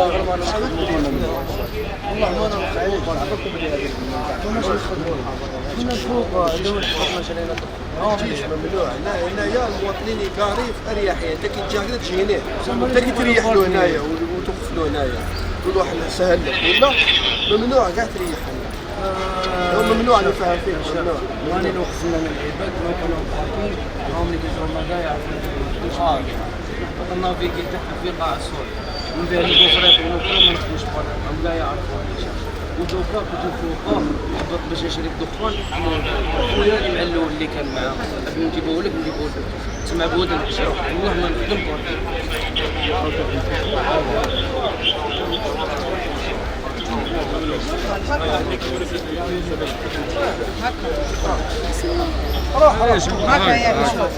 والله ما انا خايف عرفتكم بلي هذه كنا نشوف دول حكومه شرينا ممنوع هنايا المواطنين كاري في اريحيه، انت كي تجي هكذا تجي هنا انت كي تريح له هنايا وتوقف له هنايا تقول واحد سهل لك ولا ممنوع كاع تريح هنا ممنوع انا فاهم فيه ممنوع واني لو خصنا من العباد ما كانوا مخالفين راهم اللي كيجروا مزايا يعرفوا قلنا في كي تحت في قاع الصور من بين البوفريق ونوكل ما نخدموش برا هم كاع يعرفوا ودوكا كنت فوقا حضرت باش نشري الدخان خويا المعلول اللي كان معاه ابي نجيبوه لك تسمع بودن نشرو والله ما نخدم برا روح هكا يا باشا